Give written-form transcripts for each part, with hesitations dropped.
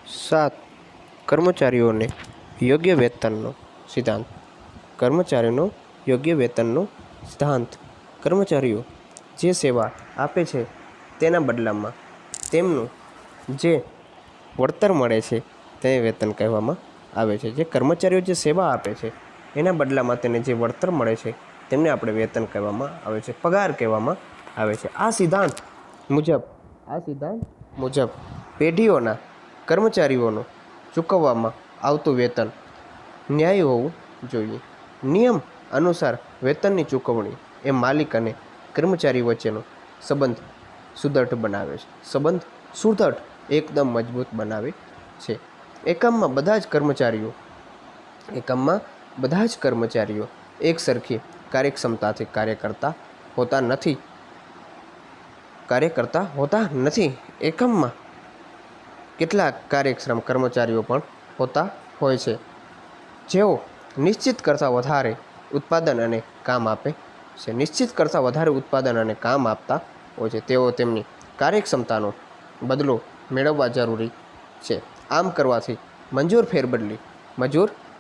7. કર્મચારીઓને યોગ્ય વેતનનો સિદ્ધાંત. કર્મચારીનો યોગ્ય વેતનનો સિદ્ધાંત. કર્મચારીઓ જે સેવા આપે છે તેના બદલામાં તેમનું જે વળતર મળે છે તે વેતન કહેવામાં આવે છે. જે કર્મચારીઓ જે સેવા આપે છે એના બદલામાં તેને જે વળતર મળે છે તેમને આપણે વેતન કહેવામાં આવે છે, પગાર કહેવામાં આવે છે. આ સિદ્ધાંત મુજબ પેઢીઓના કર્મચારીઓનું ચૂકવવામાં આવતું વેતન ન્યાયી હોવું જોઈએ. નિયમ અનુસાર વેતનની ચૂકવણી એ માલિક અને કર્મચારી વચ્ચેનો સંબંધ સુદૃઢ બનાવે છે. એકદમ મજબૂત બનાવે છે. એકમમાં બધા જ કર્મચારીઓ એક સરખી કાર્યક્ષમતાથી કાર્ય કરતા હોતા નથી. એકમમાં કેટલાક કાર્યક્ષમ કર્મચારીઓ પણ હોતા હોય છે જેઓ નિશ્ચિત કરતાં વધારે ઉત્પાદન અને કામ આપતા હોય છે. તેઓ તેમની કાર્યક્ષમતાનો બદલો મેળવવા જરૂરી છે. આમ કરવાથી મજૂરનો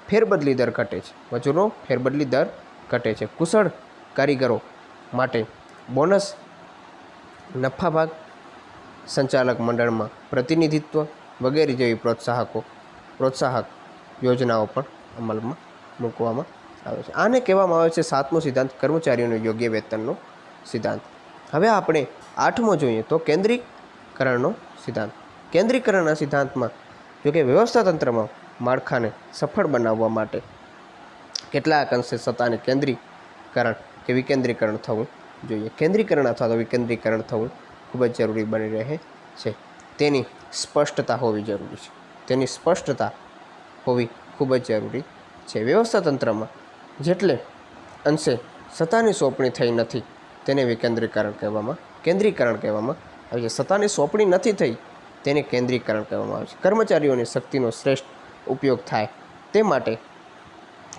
ફેરબદલી દર ઘટે છે. કુશળ કારીગરો માટે બોનસ, નફાભાગ, સંચાલક મંડળમાં પ્રતિનિધિત્વ વગેરે જેવી પ્રોત્સાહક યોજનાઓ પણ અમલમાં મૂકવામાં આવે છે. આને કહેવામાં આવે છે 7મો સિદ્ધાંત, કર્મચારીઓનો યોગ્ય વેતનનો સિદ્ધાંત. હવે આપણે 8મો જોઈએ તો કેન્દ્રીકરણનો સિદ્ધાંત. કેન્દ્રીકરણના સિદ્ધાંતમાં જોકે વ્યવસ્થા તંત્રમાં માળખાને સફળ બનાવવા માટે કેટલાક અંશે સત્તાને કેન્દ્રીકરણ કે વિકેન્દ્રીકરણ થવું જોઈએ. કેન્દ્રીકરણ અથવા તો વિકેન્દ્રીકરણ થવું ખૂબ જ જરૂરી બની રહે છે. તેની સ્પષ્ટતા હોવી ખૂબ જ જરૂરી છે. વ્યવસ્થા તંત્રમાં જેટલે અંશે સત્તાની સોંપણી થઈ નથી તેને કેન્દ્રીકરણ કહેવામાં આવે છે. સત્તાની સોંપણી નથી થઈ તેને કેન્દ્રીકરણ કહેવામાં આવે છે. કર્મચારીઓની શક્તિનો શ્રેષ્ઠ ઉપયોગ થાય તે માટે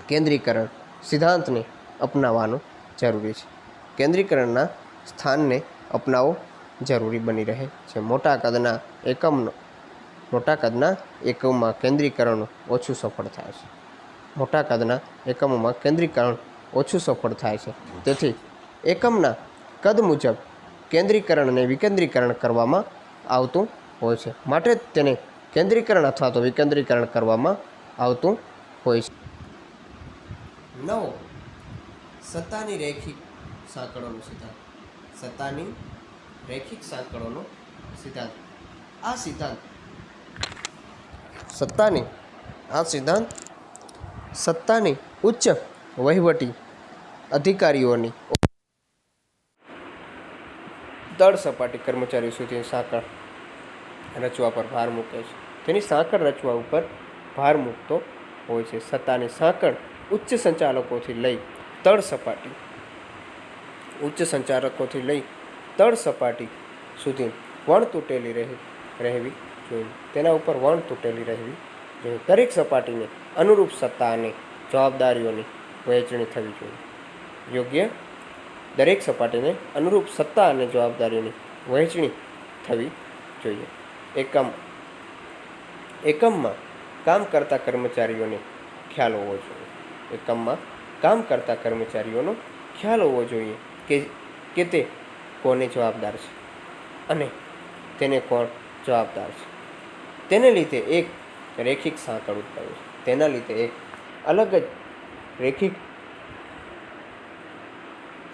કેન્દ્રીકરણ સિદ્ધાંતને અપનાવવાનું જરૂરી છે. કેન્દ્રીકરણના સ્થાનને અપનાવવો જરૂરી બની રહે છે. મોટા કદના એકમમાં કેન્દ્રીકરણ ઓછું સફળ થાય છે. તેથી એકમના કદ મુજબ કેન્દ્રીકરણ અને વિકેન્દ્રીકરણ કરવામાં આવતું હોય છે. માટે તેને કેન્દ્રીકરણ અથવા તો વિકેન્દ્રીકરણ કરવામાં આવતું હોય છે. 9. સત્તાની રૈખિક સાંકળોનો સિદ્ધાંત. આ સિદ્ધાંત સત્તાની ઉચ્ચ વહીવટી અધિકારીઓની તળ સપાટી કર્મચારીઓ સુધી સાંકળ રચવા પર ભાર મૂકે છે. તેની સાંકળ રચવા ઉપર ભાર મૂકતો હોય છે. સત્તાની સાંકળ ઉચ્ચ સંચાલકોથી લઈ તળ સપાટી સુધી વણતૂટેલી રહેવી જોઈએ. દરેક સપાટીને અનુરૂપ સત્તા અને જવાબદારીઓની વહેંચણી થવી જોઈએ. એકમમાં કામ કરતા કર્મચારીઓનો ખ્યાલ હોવો જોઈએ કે તે કોને જવાબદાર છે અને તેને કોણ જવાબદાર છે. તેને લીધે એક રૈખિક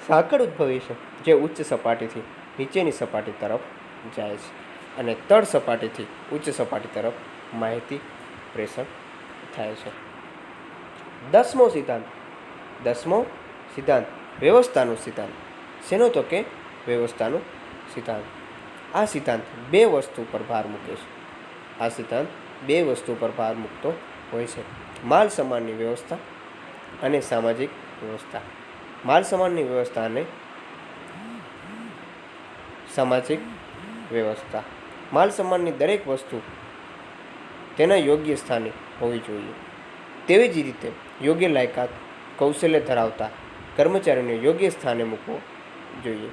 સાંકળ ઉદ્ભવે છે. જે ઉચ્ચ સપાટીથી નીચેની સપાટી તરફ જાય છે અને તળ સપાટીથી ઉચ્ચ સપાટી તરફ માહિતી પ્રેષણ થાય છે. 10મો સિદ્ધાંત વ્યવસ્થાનું સિદ્ધાંત. શેનો તો કે વ્યવસ્થાનું સિદ્ધાંત. આ સિદ્ધાંત બે વસ્તુ પર ભાર મૂકતો હોય છે: માલ સામાનની વ્યવસ્થા અને સામાજિક વ્યવસ્થા. માલ સામાનની દરેક વસ્તુ તેના યોગ્ય સ્થાને હોવી જોઈએ. તેવી જ રીતે યોગ્ય લાયકાત, કૌશલ્ય ધરાવતા કર્મચારીને યોગ્ય સ્થાને મૂકવો જોઈએ.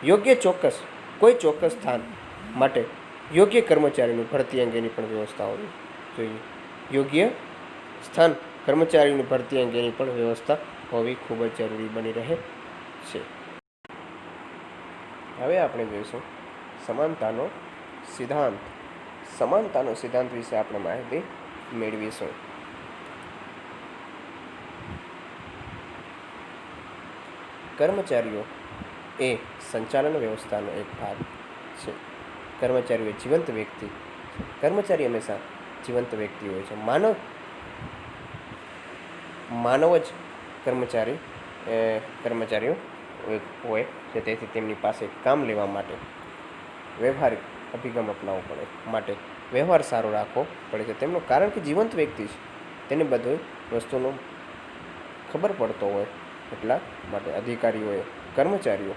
યોગ્ય ચોક્કસ કોઈ ચોક્કસ સ્થાન માટે યોગ્ય કર્મચારીની ભરતી અંગેની પણ વ્યવસ્થા હોવી જોઈએ. યોગ્ય સ્થાન કર્મચારીની ભરતી અંગેની પણ વ્યવસ્થા હોવી ખૂબ જ જરૂરી બની રહે છે. હવે આપણે જોઈશું સમાનતાનો સિદ્ધાંત. સમાનતાનો સિદ્ધાંત વિશે આપણે માહિતી મેળવીશું. કર્મચારીઓ એ સંચાલન વ્યવસ્થાનો એક ભાગ છે. કર્મચારીઓ જીવંત વ્યક્તિ છે. કર્મચારી હંમેશા જીવંત વ્યક્તિ હોય છે. માનવ જ કર્મચારીઓ હોય છે. તેથી તેમની પાસે કામ લેવા માટે વ્યવહારિક અભિગમ અપનાવવો પડે, માટે વ્યવહાર સારો રાખવો પડે છે. તેમનું કારણ કે જીવંત વ્યક્તિ છે, તેને બધી વસ્તુનો ખબર પડતો હોય, એટલા માટે અધિકારીઓએ કર્મચારીઓ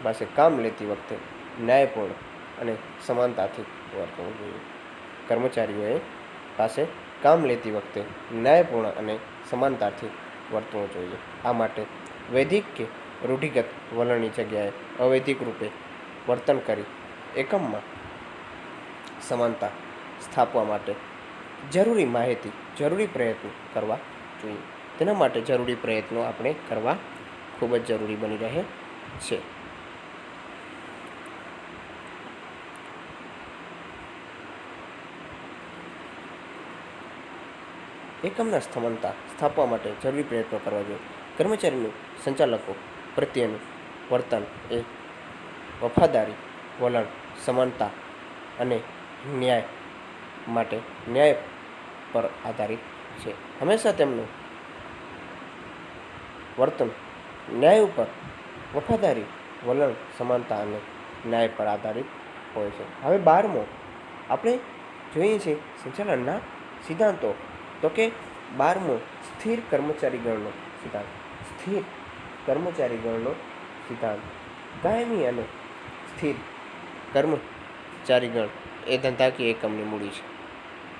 પાસે કામ લેતી વખતે ન્યાયપૂર્ણ અને સમાનતાથી વર્તવું જોઈએ. કર્મચારીઓએ પાસે કામ લેતી વખતે ન્યાયપૂર્ણ અને સમાનતાથી વર્તવું જોઈએ. આ માટે વૈધિક કે રૂઢિગત વલણની જગ્યાએ અવૈધિક રૂપે વર્તન કરી એકમમાં સમાનતા સ્થાપવા માટે જરૂરી માહિતી, જરૂરી પ્રયત્નો કરવા જોઈએ. તેના માટે જરૂરી પ્રયત્નો આપણે કરવા ખૂબ જ જરૂરી બની રહે છે. એકમના સમાનતા સ્થાપવા માટે જરૂરી પ્રયત્નો કરવા જોઈએ. કર્મચારીનું સંચાલકો પ્રત્યેનું વર્તન એ વફાદારી, વલણ, સમાનતા અને ન્યાય પર આધારિત છે. હંમેશા તેમનું વર્તન ન્યાય ઉપર, વફાદારી, વલણ, સમાનતા અને ન્યાય પર આધારિત હોય છે. હવે 12મો આપણે જોઈએ છીએ સંચાલનના સિદ્ધાંતો. તો કે 12મો સ્થિર કર્મચારીગણનો સિદ્ધાંત. સ્થિર કર્મચારીગણનો સિદ્ધાંત. કાયમી અને સ્થિર કર્મચારીગણ એ ધંધાકીય એકમની મૂડી છે.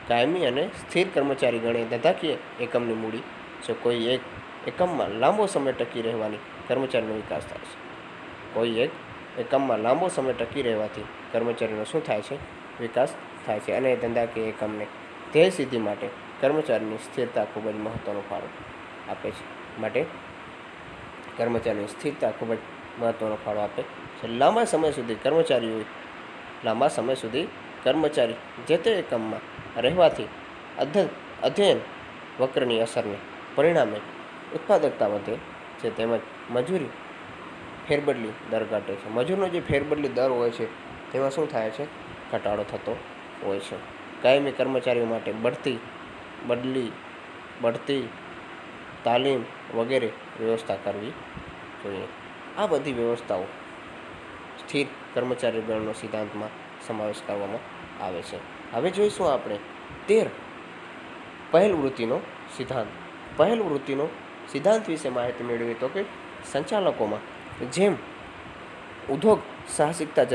કાયમી અને સ્થિર કર્મચારીગણ એ ધંધાકીય એકમની મૂડી છે. કોઈ એક એકમમાં લાંબો સમય ટકી રહેવાની કર્મચારીનો વિકાસ થાય છે. કોઈ એક એકમમાં લાંબો સમય ટકી રહેવાથી કર્મચારીનો શું થાય છે? વિકાસ થાય છે. અને ધંધાકીય એકમને ધ્યેય સિદ્ધિ માટે કર્મચારીની સ્થિરતા ખૂબ જ મહત્ત્વનો ફાળો આપે છે. માટે કર્મચારીની સ્થિરતા ખૂબ જ મહત્ત્વનો ફાળો આપે છે. લાંબા સમય સુધી કર્મચારી જે તે એકમમાં રહેવાથી અધ્યયન વક્રની અસરને પરિણામે ઉત્પાદકતા વધે છે, તેમજ મજૂરી ફેરબદલી દર ઘટે છે. મજૂરનો જે ફેરબદલી દર હોય છે તેમાં શું થાય છે? ઘટાડો થતો હોય છે. કાયમી કર્મચારીઓ માટે બઢતી, તાલીમ વગેરે વ્યવસ્થા કરવી જોઈએ. આ બધી વ્યવસ્થાઓ સ્થિર કર્મચારીગણનો સિદ્ધાંતમાં સમાવેશ કરવામાં આવે છે. હવે જોઈશું આપણે 13 પહેલ વૃત્તિનો સિદ્ધાંત. પહેલ વૃત્તિનો સિદ્ધાંત વિશે માહિતી મેળવી તો કે સંચાલકોમાં જેમ ઉદ્યોગ સાહસિકતા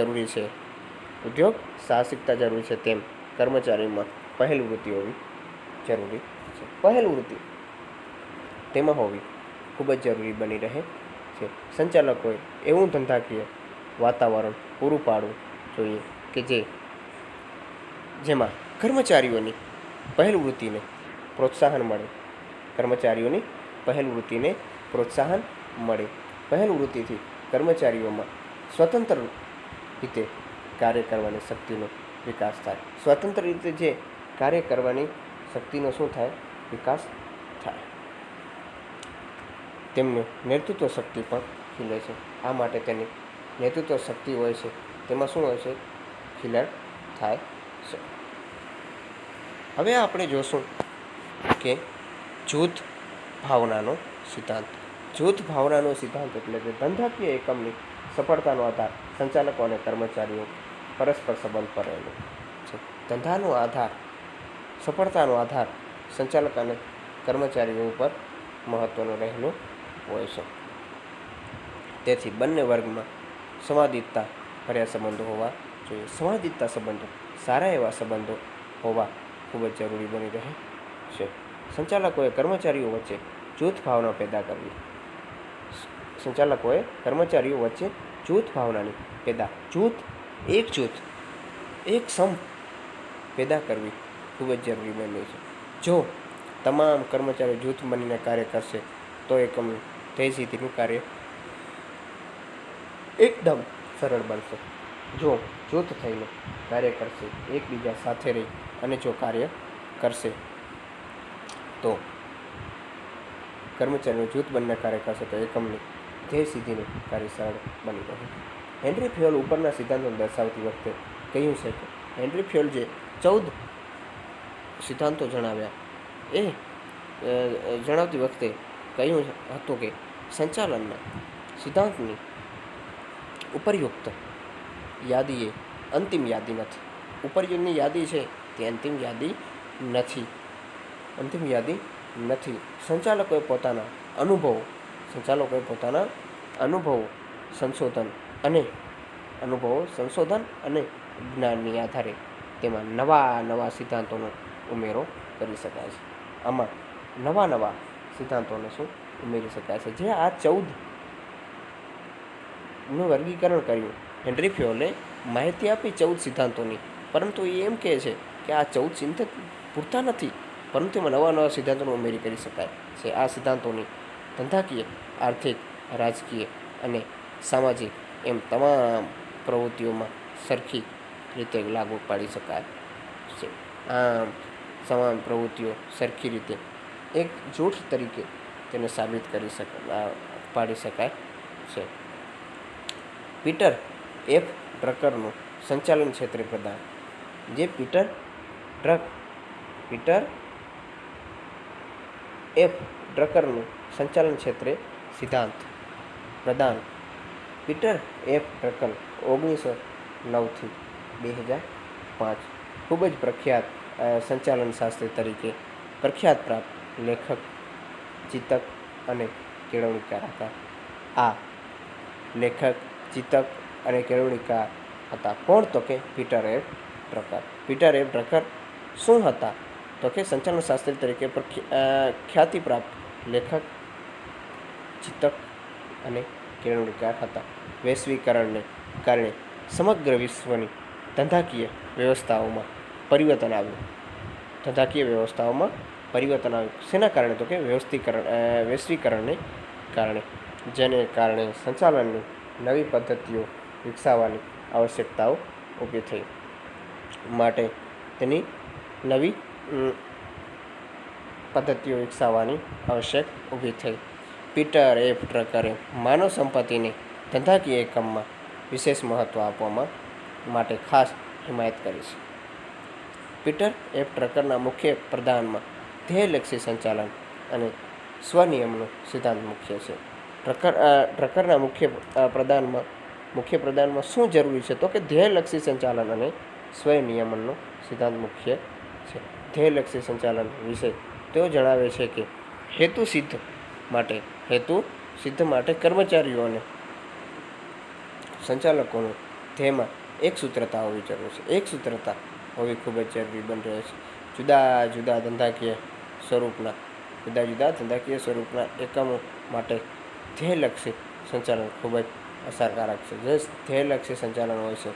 જરૂરી છે તેમ કર્મચારીમાં પહેલ વૃત્તિ હોવી જરૂરી છે. પહેલ વૃત્તિ તેમાં હોવી ખૂબ જ જરૂરી બની રહે છે. સંચાલકોએ એવું ધંધાકીય વાતાવરણ પૂરું પાડવું જોઈએ કે જેમાં કર્મચારીઓની પહેલ વૃત્તિને પ્રોત્સાહન મળે. પહેલ વૃત્તિથી કર્મચારીઓમાં સ્વતંત્ર રીતે કાર્ય કરવાની શક્તિનો વિકાસ થાય. સ્વતંત્ર રીતે જે કાર્ય કરવાની શક્તિનો શું થાય? વિકાસ થાય. તેમની નેતૃત્વ શક્તિ પણ ખીલે છે. આ માટે તેની નેતૃત્વ શક્તિ હોય છે તેમાં શું હોય છે? ખીલન થાય છે. હવે આપણે જોશું કે જૂથ ભાવનાનો સિદ્ધાંત. જૂથ ભાવનાનો સિદ્ધાંત એટલે કે ધંધાકીય એકમની સફળતાનો આધાર સંચાલકો અને કર્મચારીઓ પરસ્પર સંબંધ પર રહેલો છે. સફળતાનો આધાર સંચાલક અને કર્મચારીઓ ઉપર મહત્ત્વનો રહેલો હોય છે. તેથી બંને વર્ગમાં સંવાદિતતા ભર્યા સંબંધો હોવા જોઈએ. સંવાદિતતા સંબંધો, સારા એવા સંબંધો હોવા ખૂબ જ જરૂરી બની રહે છે. સંચાલકોએ કર્મચારીઓ વચ્ચે જૂથ ભાવના પેદા કરવી. જૂથ એક જૂથ, એક સંપ પેદા કરવી ખૂબ જ જરૂરી બને છે. જો તમામ કર્મચારીઓ જૂથ બનીને કાર્ય કરશે તો એકમનું ધ્યેય સિદ્ધિનું કાર્ય એકદમ સરળ બનશે. જો જૂથ થઈને કાર્ય કરશે, એકબીજા સાથે રહી અને જો કાર્ય કરશે તો કર્મચારીઓ જૂથ બનીને કાર્ય કરશે તો એકમની ધ્યેય સિદ્ધિનું કાર્ય સરળ બની રહે. હેનરી ફ્યોલ ઉપરના સિદ્ધાંતો દર્શાવતી વખતે કહ્યું છે કે હેનરી ફ્યોલ જે 14 સિદ્ધાંતો જણાવ્યા એ જણાવતી વખતે કહ્યું હતું કે સંચાલનના સિદ્ધાંતની ઉપરયુક્ત યાદી એ અંતિમ યાદી નથી. ઉપરયુક્તની યાદી છે તે અંતિમ યાદી નથી. સંચાલકોએ પોતાના અનુભવો સંશોધન અને જ્ઞાનની આધારે તેમાં નવા સિદ્ધાંતોનો ઉમેરો કરી શકાય છે. આમાં નવા સિદ્ધાંતોને શું ઉમેરી શકાય છે. જે આ 14નું વર્ગીકરણ કર્યું હેનરી ફ્યોલે માહિતી આપી 14 સિદ્ધાંતોની, પરંતુ એ એમ કહે છે કે આ 14 સિદ્ધાંત પૂરતા નથી, પરંતુ એમાં નવા સિદ્ધાંતોનો ઉમેરી કરી શકાય છે. આ સિદ્ધાંતોની ધંધાકીય, આર્થિક, રાજકીય અને સામાજિક એમ તમામ પ્રવૃત્તિઓમાં સરખી રીતે લાગુ પાડી શકાય છે. આમ તમામ પ્રવૃત્તિઓ સરખી રીતે એક જૂથ તરીકે તેને સાબિત પાડી શકાય છે. પીટર એફ ડ્રકરનું સંચાલન ક્ષેત્રે પ્રદાન. જે પીટર એફ ડ્રકરનું સંચાલન ક્ષેત્રે સિદ્ધાંત પ્રદાન. પીટર એફ ડ્રકર 1909 થી 2005 ખૂબ જ પ્રખ્યાત સંચાલન શાસ્ત્રી તરીકે પ્રખ્યાત પ્રાપ્ત લેખક, ચિંતક અને કેળવણીકાર હતા. આ લેખક, ચિંતક અને કેળવણીકાર હતા. કોણ? તો કે Peter F Drucker. Peter F Drucker શું હતા? તો કે સંચાલન શાસ્ત્રી તરીકે ખ્યાતિ પ્રાપ્ત લેખક, ચિંતક અને કેળવણીકાર હતા. વૈશ્વિકરણને કારણે સમગ્ર વિશ્વની ધંધાકીય વ્યવસ્થાઓમાં પરિવર્તન આવ્યું. શેના કારણે? તો કે વૈશ્વિકરણને કારણે, જેને કારણે સંચાલનની નવી પદ્ધતિઓ વિકસાવવાની આવશ્યકતાઓ ઊભી થઈ. માટે તેની નવી પદ્ધતિઓ વિકસાવવાની આવશ્યક ઊભી થઈ. પીટર એફ ડ્રકરે માનવ સંપત્તિને ધંધાકીય એકમમાં વિશેષ મહત્ત્વ આપવા માટે ખાસ હિમાયત કરી છે. પીટર એફ ડ્રકરના મુખ્ય પ્રદાનમાં ધ્યેયલક્ષી સંચાલન અને સ્વનિયમનો સિદ્ધાંત મુખ્ય છે. ડ્રકરના મુખ્ય પ્રદાનમાં શું જરૂરી છે? તો કે ધ્યેયલક્ષી સંચાલન અને સ્વનિયમનનો સિદ્ધાંત મુખ્ય છે. ધ્યેયલક્ષી સંચાલન વિશે તેઓ જણાવે છે કે હેતુ સિદ્ધ માટે કર્મચારીઓ અને સંચાલકોનું ધ્યેયમાં એકસૂત્રતા હોવી જરૂરી છે. એકસૂત્રતા હોવી ખૂબ જ જરૂરી બની રહે છે. જુદા જુદા ધંધાકીય સ્વરૂપના એકમો માટે ધ્યેયલક્ષી સંચાલન ખૂબ જ અસરકારક છે. જે ધ્યેયલક્ષી સંચાલન હોય છે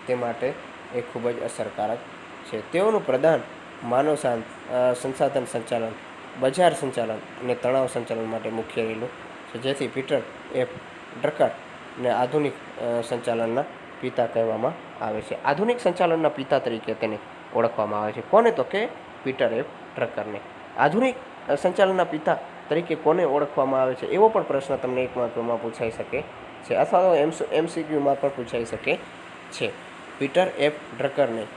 તે માટે એ ખૂબ જ અસરકારક છે. તેઓનું પ્રદાન માનવ સંસાધન સંચાલન, બજાર સંચાલન અને તણાવ સંચાલન માટે મુખ્ય રહેલું છે. જેથી પીટર એફ ડ્રકરને આધુનિક સંચાલનના પિતા કહેવામાં આવે છે. આધુનિક સંચાલનના પિતા તરીકે તેને ઓળખવામાં આવે છે. કોને? તો કે પીટર એફ ડ્રકરને. આધુનિક સંચાલનના પિતા તરીકે કોને ઓળખવામાં આવે છે? એવો પણ પ્રશ્ન તમને એક માર્કમાં પૂછાઈ શકે છે, અથવા તો MCQમાં પણ પૂછાઈ શકે છે. પીટર એફ ડ્રકરને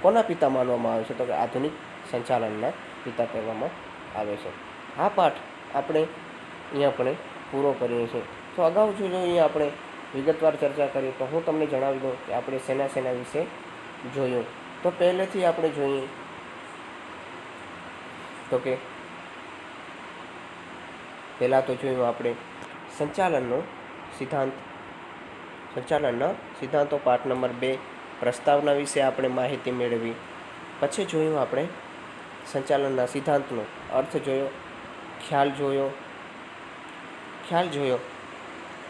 કોના પિતા માનવામાં આવે છે? તો કે આધુનિક સંચાલનના પિતા કહેવામાં આવે છે. આ પાઠ આપણે અહીંયા પૂરો કરીએ છીએ. તો અગાઉ જો અહીંયા આપણે વિગતવાર ચર્ચા કરી તો હું તમને જણાવી દઉં કે આપણે શેના વિશે જોયું. તો પહેલેથી આપણે જોઈએ તો કે પહેલાં તો જોયું આપણે સંચાલનના સિદ્ધાંતો પાઠ નંબર 2 પ્રસ્તાવના વિશે આપણે માહિતી મેળવી. પછી જોયું આપણે સંચાલનના સિદ્ધાંતનો અર્થ જોયો,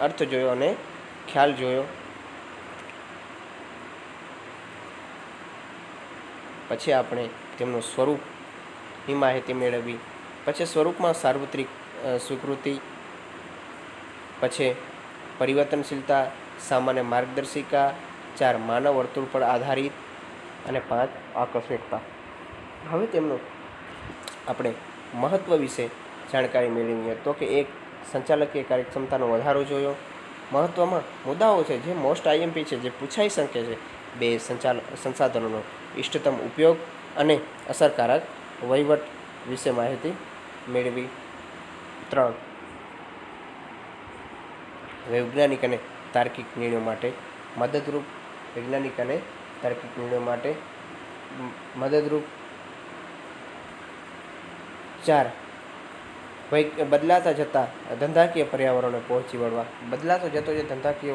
અર્થ જોયો અને ખ્યાલ જોયો. પછી આપણે તેમનું સ્વરૂપની માહિતી મેળવવી, પછી સ્વરૂપમાં સાર્વત્રિક સ્વીકૃતિ, પછી પરિવર્તનશીલતા, સામાન્ય માર્ગદર્શિકા, 4 માનવ વર્તુળ પર આધારિત અને 5 આકસ્મિકતા. હવે તેમનું આપણે મહત્ત્વ વિશે જાણકારી મેળવીએ તો કે 1 સંચાલકીય કાર્યક્ષમતાનો વધારો જોયો. મહત્ત્વમાં મુદ્દાઓ છે જે મોસ્ટ આઈએમપી છે, જે પૂછાઈ શકે છે. 2 સંસાધનોનો ઇષ્ટતમ ઉપયોગ અને અસરકારક વહીવટ વિશે માહિતી મેળવી. 3 વૈજ્ઞાનિક અને તાર્કિક નિર્ણયો માટે મદદરૂપ, વૈજ્ઞાનિક અને તાર્કિક નિર્ણયો માટે મદદરૂપ. 4 બદલાતા જતા ધંધાકીય પર્યાવરણને પહોંચી વળવા, બદલાતો જતો જે ધંધાકીય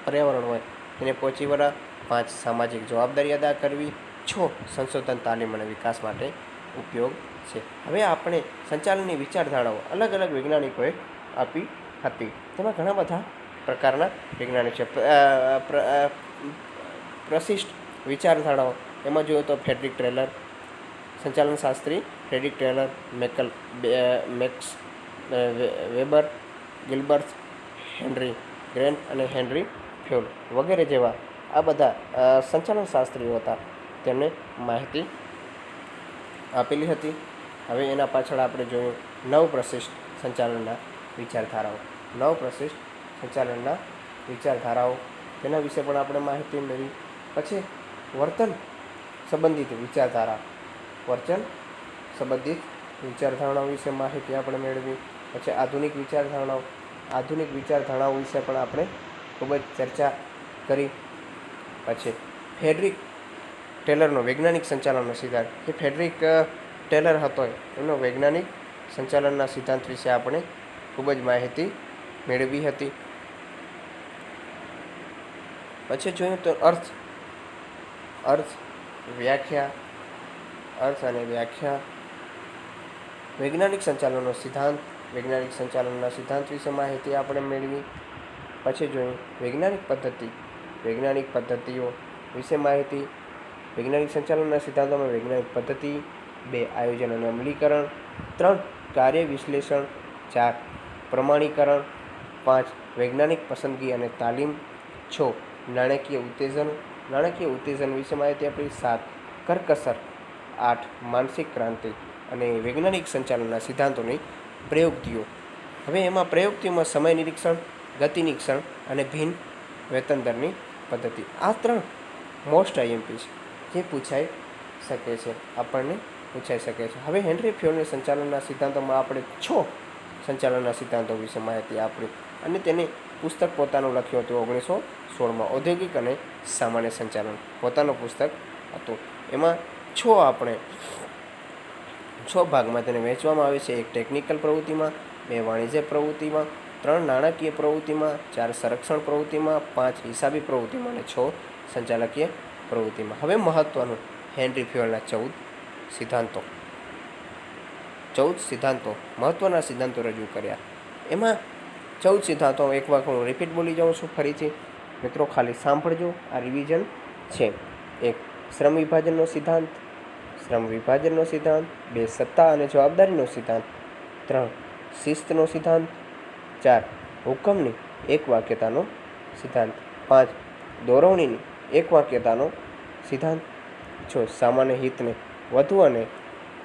પર્યાવરણ હોય તેને પહોંચી વળવા. 5 સામાજિક જવાબદારી અદા કરવી. 6 સંશોધન, તાલીમ અને વિકાસ માટે ઉપયોગ છે. હવે આપણે સંચાલનની વિચારધારાઓ અલગ અલગ વૈજ્ઞાનિકોએ આપી હતી. તેમાં ઘણા બધા પ્રકારના વૈજ્ઞાનિક છે. પ્રશિષ્ટ વિચારધારાઓ એમાં જોઈએ તો ફ્રેડરિક ટેલર, સંચાલન શાસ્ત્રી Frederick Taylor, Max Weber, Gilbert, Henry Gantt અને હેનરી ફ્યોલ વગેરે જેવા આ બધા સંચાલન શાસ્ત્રીઓ હતા, તેમને માહિતી આપેલી હતી. હવે એના પાછળ આપણે જોયું 9 પ્રશિષ્ટ સંચાલનના વિચારધારાઓ. 9 પ્રશિષ્ટ સંચાલનના વિચારધારાઓ, તેના વિશે પણ આપણે માહિતી મેળવી. પછી વર્તન સંબંધિત વિચારધારા, વર્તન સંબંધિત વિચારધારણાઓ વિશે માહિતી આપણે મેળવી. પછી આધુનિક વિચારધારણાઓ, આધુનિક વિચારધારણાઓ વિશે પણ આપણે ખૂબ જ ચર્ચા કરી. પછી ફ્રેડરિક ટેલરનો વૈજ્ઞાનિક સંચાલનનો સિદ્ધાંત, એ ફ્રેડરિક ટેલર હતો એમનો વૈજ્ઞાનિક સંચાલનના સિદ્ધાંત વિશે આપણે ખૂબ જ માહિતી મેળવી હતી. પછી જોયું તો અર્થ વ્યાખ્યા, અર્થ અને વ્યાખ્યા, વૈજ્ઞાનિક સંચાલનનો સિદ્ધાંત, વૈજ્ઞાનિક સંચાલનના સિદ્ધાંત વિશે માહિતી આપણે મેળવી. પછી જોયું વૈજ્ઞાનિક પદ્ધતિ, વૈજ્ઞાનિક પદ્ધતિઓ વિશે માહિતી, વૈજ્ઞાનિક સંચાલનના સિદ્ધાંતોમાં વૈજ્ઞાનિક પદ્ધતિ. 2 આયોજન અને અમલીકરણ. 3 કાર્ય વિશ્લેષણ. 4 પ્રમાણીકરણ. 5 વૈજ્ઞાનિક પસંદગી અને તાલીમ. 6 નાણાકીય ઉત્તેજન, નાણાકીય ઉત્તેજન વિશે માહિતી આપી. 7 કરકસર. 8 માનસિક ક્રાંતિ અને વૈજ્ઞાનિક સંચાલનના સિદ્ધાંતોની પ્રયુક્તિઓ. હવે એમાં પ્રયુક્તિઓમાં સમય નિરીક્ષણ, ગતિ નિરીક્ષણ અને ભિન્ન વેતન દરની પદ્ધતિ. આ 3 મોસ્ટ આઈએમપી છે જે પૂછાઈ શકે છે, આપણને પૂછાઈ શકે છે. હવે હેનરી ફ્યોલની સંચાલનના સિદ્ધાંતોમાં આપણે 6 સંચાલનના સિદ્ધાંતો વિશે માહિતી આપી અને તેને પુસ્તક પોતાનું લખ્યું હતું 1916માં, ઔદ્યોગિક અને સામાન્ય સંચાલન પોતાનું પુસ્તક હતું. એમાં 6 ભાગમાં તેને વહેંચવામાં આવે છે. 1 ટેકનિકલ પ્રવૃત્તિમાં, 2 વાણિજ્ય પ્રવૃત્તિમાં, 3 નાણાકીય પ્રવૃત્તિમાં, 4 સંરક્ષણ પ્રવૃત્તિમાં, 5 હિસાબી પ્રવૃત્તિમાં અને 6 સંચાલકીય પ્રવૃત્તિમાં. હવે મહત્ત્વનું હેનરી ફ્યોલના 14 સિદ્ધાંતો. 14 સિદ્ધાંતો, મહત્ત્વના સિદ્ધાંતો રજૂ કર્યા. એમાં 14 સિદ્ધાંતો, એક વાર હું રિપીટ બોલી જાઉં છું ફરીથી, મિત્રો ખાલી સાંભળજો, આ રિવિઝન છે. 1 શ્રમ વિભાજનનો સિદ્ધાંત, શ્રમ વિભાજનનો સિદ્ધાંત. 2 સત્તા અને જવાબદારીનો સિદ્ધાંત. 3 શિસ્તનો સિદ્ધાંત. 4 હુકમની એકવાક્યતાનો સિદ્ધાંત. 5 દોરવણીની એકવાક્યતાનો સિદ્ધાંત. 6 સામાન્ય હિતને વધુ અને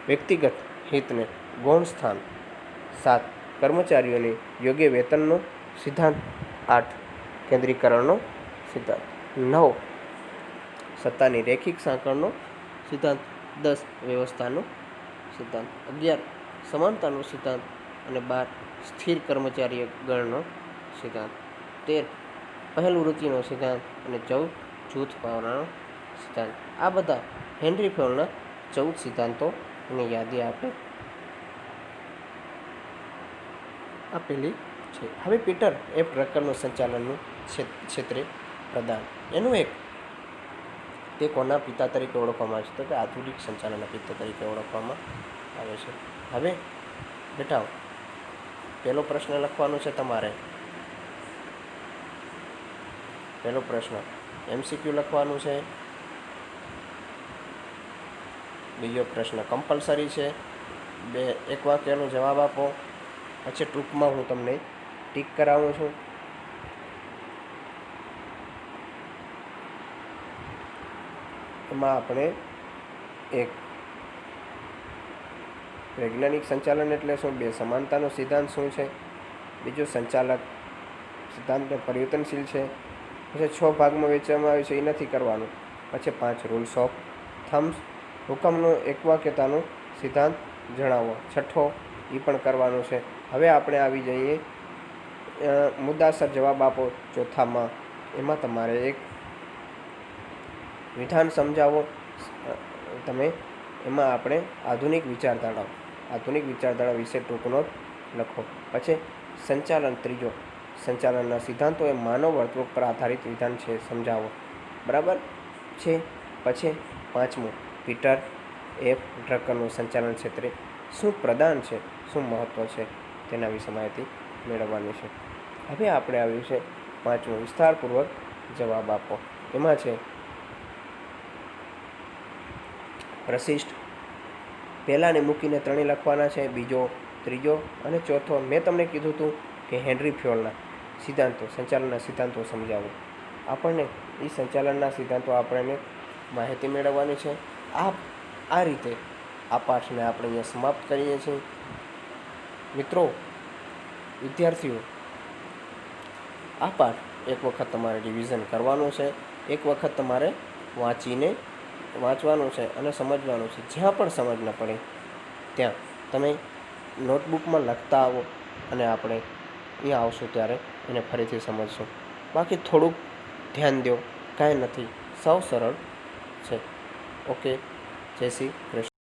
વ્યક્તિગત હિતને ગૌણ સ્થાન. 7 કર્મચારીઓની યોગ્ય વેતનનો સિદ્ધાંત. 8 કેન્દ્રીકરણનો સિદ્ધાંત. 9 સત્તાની રૈખિક સાંકળનો સિદ્ધાંત. 10 વ્યવસ્થાનો સિદ્ધાંત. 11 સમાનતાનો સિદ્ધાંત અને 12 સ્થિર કર્મચારી ગણનો સિદ્ધાંત. 13 પહેલ વૃત્તિનો સિદ્ધાંત અને 14 જૂથ ભાવનાનો સિદ્ધાંત. આ બધા હેનરી ફ્યોલના 14 સિદ્ધાંતોની યાદી આપેલી છે. હવે પીટર એ પ્રકારનું સંચાલનનું ક્ષેત્રે પ્રદાન, એનું એક તે કોના પિતા તરીકે ઓળખવામાં આવે છે? તો કે આધુનિક સંચાલનના પિતા તરીકે ઓળખવામાં આવે છે. હવે બેટા પહેલો પ્રશ્ન લખવાનો છે તમારે. પહેલો પ્રશ્ન MCQ લખવાનું છે. બીજો પ્રશ્ન કમ્પલસરી છે. એક વાક્યનો જવાબ આપો. પછી ટૂંકમાં હું તમને ટીક કરાવું છું. એમાં આપણે એક વૈજ્ઞાનિક સંચાલન એટલે શું, બે સમાનતાનો સિદ્ધાંત શું છે, બીજું સંચાલક સિદ્ધાંત પરિવર્તનશીલ છે, પછી 6 ભાગમાં વહેંચવામાં આવ્યું છે એ નથી કરવાનું, પછી 5 રૂલ્સ ઓફ થમ્સ, હુકમનો એકવાક્યતાનો સિદ્ધાંત જણાવો, 6 એ પણ કરવાનું છે. હવે આપણે આવી જઈએ મુદ્દાસર જવાબ આપો ચોથામાં. એમાં તમારે એક વિધાન સમજાવો તમે. એમાં આપણે આધુનિક વિચારધારા વિશે ટૂંક નોટ લખો. પછી સંચાલન ત્રીજો, સંચાલનના સિદ્ધાંતો એ માનવ વર્તણૂક પર આધારિત વિધાન છે, સમજાવો. બરાબર છે. પછી 5મું, પીટર એફ ડ્રકરનું સંચાલન ક્ષેત્રે શું પ્રદાન છે, શું મહત્ત્વ છે, તેના વિશે માહિતી મેળવવાની છે. હવે આપણે આવ્યું છે 5મું, વિસ્તારપૂર્વક જવાબ આપો. એમાં છે પ્રશિષ્ટ, પહેલાંને મૂકીને 3 લખવાના છે, બીજો, ત્રીજો અને ચોથો. મેં તમને કીધું હતું કે હેનરી ફ્યોલના સિદ્ધાંતો, સંચાલનના સિદ્ધાંતો સમજાવો. આપણને એ સંચાલનના સિદ્ધાંતો આપણને માહિતી મેળવવાની છે. આ રીતે આ પાઠને આપણે અહીંયા સમાપ્ત કરીએ છીએ. મિત્રો, વિદ્યાર્થીઓ, આ પાઠ એક વખત તમારે રિવિઝન કરવાનું છે, એક વખત તમારે વાંચવાનું છે અને સમજવાનું છે. જ્યાં પણ સમજ ન પડે ત્યાં તમે નોટબુકમાં લખતા આવો અને આપણે અહીંયા આવશું ત્યારે એને ફરીથી સમજશું. બાકી થોડુંક ધ્યાન દો, કાંઈ નથી, સાવ સરળ છે. ઓકે, જય શ્રી કૃષ્ણ.